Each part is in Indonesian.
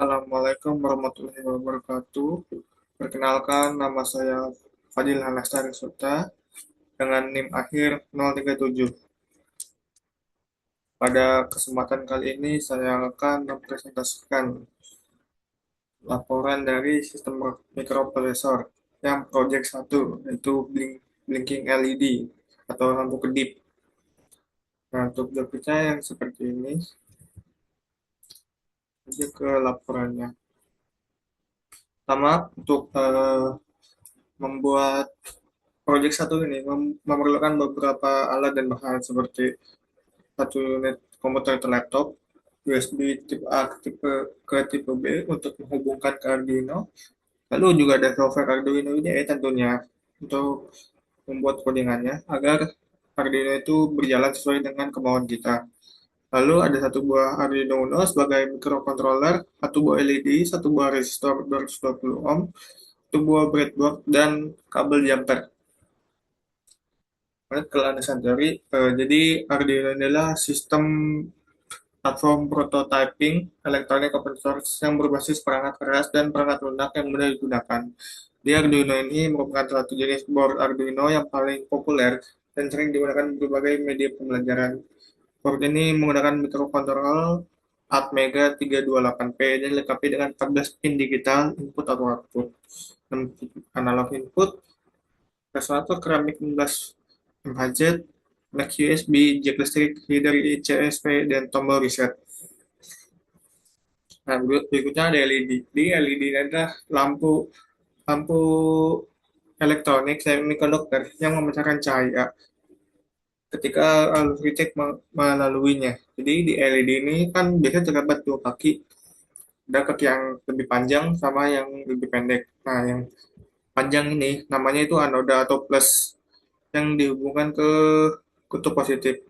Assalamualaikum warahmatullahi wabarakatuh. Perkenalkan, nama saya Fadil Hanastari Suta dengan NIM akhir 037. Pada kesempatan kali ini saya akan mempresentasikan laporan dari sistem mikroprosesor yang project 1, yaitu blinking LED atau lampu kedip. Nah, untuk grafiknya yang seperti ini, lanjut ke laporannya. Pertama, untuk membuat Project satu ini memerlukan beberapa alat dan bahan seperti satu unit komputer atau laptop, USB tipe A ke tipe B untuk menghubungkan ke Arduino. Lalu juga ada software Arduino IDE tentunya untuk membuat codingannya agar Arduino itu berjalan sesuai dengan kemauan kita. Lalu ada satu buah Arduino Uno sebagai microcontroller, satu buah LED, satu buah resistor 220 ohm, satu buah breadboard, dan kabel jumper. Kalau Anda sadari, jadi Arduino adalah sistem platform prototyping elektronik open source yang berbasis perangkat keras dan perangkat lunak yang mudah digunakan. Di Arduino ini merupakan satu jenis board Arduino yang paling populer dan sering digunakan di berbagai media pembelajaran. Board ini menggunakan mikrokontroller Atmega 328P dan dilengkapi dengan 14 pin digital input atau output, 6 analog input, resonator keramik 16 MHz, mic USB, jack listrik, header CSP, dan tombol reset. Nah, berikutnya ada LED. Di LED ini adalah lampu lampu elektronik semikonduktor yang memancarkan cahaya ketika arus listrik melaluinya. Jadi di LED ini kan biasanya terdapat dua kaki, ada kaki yang lebih panjang sama yang lebih pendek. Nah, yang panjang ini namanya itu anoda atau plus yang dihubungkan ke kutub positif.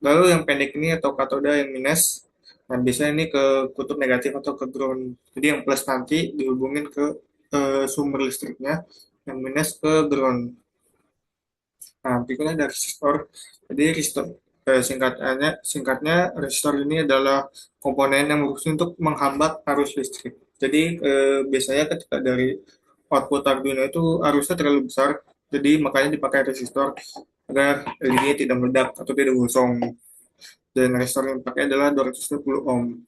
Lalu yang pendek ini atau katoda yang minus, nah biasanya ini ke kutub negatif atau ke ground. Jadi yang plus nanti dihubungin ke sumber listriknya, yang minus ke ground. Nah, berikutnya ada resistor. Jadi resistor singkatnya resistor ini adalah komponen yang berfungsi untuk menghambat arus listrik. Jadi biasanya ketika dari output Arduino itu arusnya terlalu besar, jadi makanya dipakai resistor agar LED tidak meledak atau tidak gosong. Dan resistor yang dipakai adalah 220 ohm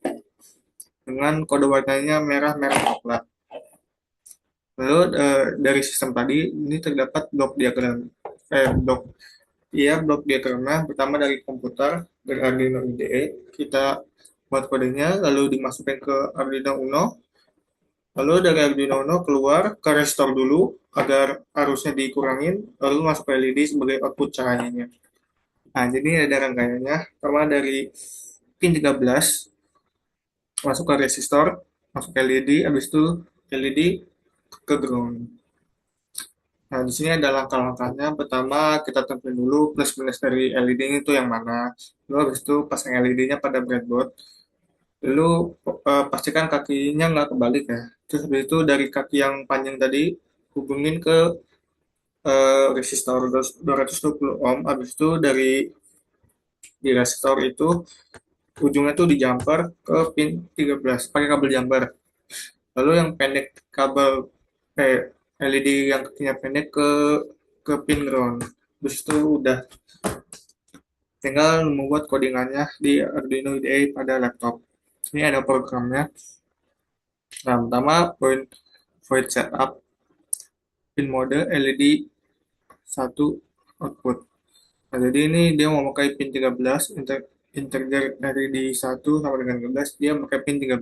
dengan kode warnanya merah merah coklat. Lalu dari sistem tadi ini terdapat blok blok diagramnya pertama dari komputer dari Arduino IDE, kita buat kodenya lalu dimasukkan ke Arduino Uno, lalu dari Arduino Uno keluar ke resistor dulu agar arusnya dikurangin, lalu masuk ke LED sebagai output cahayanya. Nah, jadi ada rangkaiannya. Pertama dari pin 13 masuk ke resistor, masuk ke LED, habis itu LED ke ground. Nah, di sini ada langkah-langkahnya. Pertama, kita tentuin dulu plus minus dari LED itu yang mana. Lalu habis itu pasang LED-nya pada breadboard. Lalu pastikan kakinya nggak kebalik ya. Terus habis itu dari kaki yang panjang tadi hubungin ke resistor 220 ohm. Habis itu di resistor itu ujungnya tuh di jumper ke pin 13 pakai kabel jumper. Lalu yang pendek kabel LED yang kakinya pendek ke pin ground. Terus itu udah tinggal membuat codingannya di Arduino IDE pada laptop. Ini ada programnya. Nah, pertama void setup pin mode LED 1 output. Nah, jadi ini dia mau pakai pin 13 integer LED 1 sama dengan 13 dia pakai pin 13.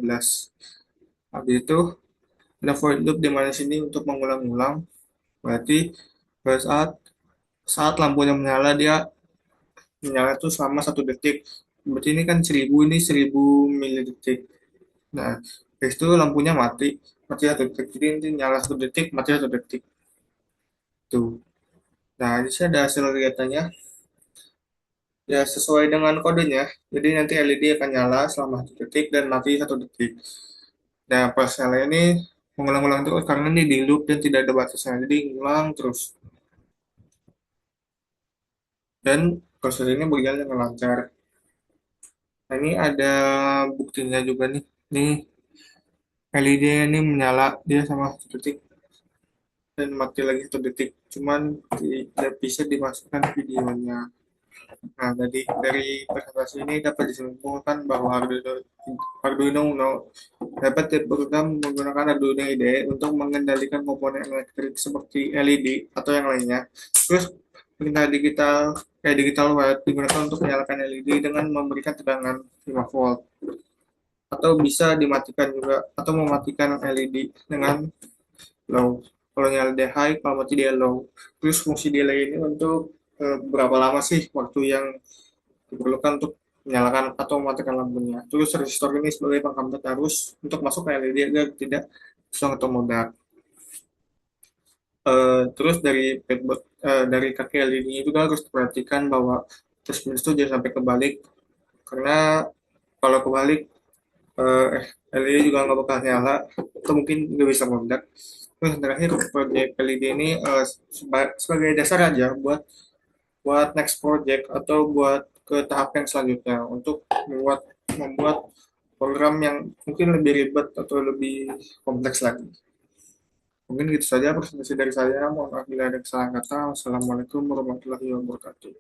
Habis itu ada void loop di mana sini untuk mengulang-ulang. Berarti pada saat lampunya menyala dia menyala itu selama 1 detik. Berarti ini kan 1000, ini 1000 milidetik. Nah, habis itu lampunya mati, mati 1 detik. Jadi ini nyala 1 detik, mati 1 detik. Tuh. Nah, di sini ada hasil kelihatannya. Ya, sesuai dengan kodenya. Jadi nanti LED akan nyala selama 1 detik dan mati 1 detik. Nah, prosesnya ini mengulang-ulang terus karena ini di loop dan tidak ada batasnya. Jadi ngulang terus. Dan proses ini berjalan dengan lancar. Nah, ini ada buktinya juga nih. Nih, LED ini menyala dia sama 1 detik dan mati lagi 1 detik, cuman tidak bisa dimasukkan videonya. Nah, jadi dari presentasi ini dapat disimpulkan bahwa Arduino Uno dapat diprogram menggunakan Arduino IDE untuk mengendalikan komponen elektrik seperti LED atau yang lainnya. Terus perintah digital wire digunakan untuk menyalakan LED dengan memberikan tegangan 5 volt, atau bisa dimatikan juga atau mematikan LED dengan low. Kalau nyala dia high, kalau mati dia low. Terus fungsi delay ini untuk berapa lama sih waktu yang diperlukan untuk menyalakan atau mematikan lampunya. Terus resistor ini sebagai penghambat arus untuk masuk ke LED agar tidak kosong atau meledak. Terus dari kaki LED itu juga harus diperhatikan bahwa terus minus itu jangan sampai kebalik, karena kalau kebalik LED juga nggak bakal nyala atau mungkin nggak bisa meledak. Terus terakhir, proyek LED ini sebagai dasar aja buat buat next project atau buat ke tahap yang selanjutnya untuk membuat program yang mungkin lebih ribet atau lebih kompleks lagi. Mungkin gitu saja presentasi dari saya. Mohon maaf bila ada kesalahan kata. Wassalamualaikum warahmatullahi wabarakatuh.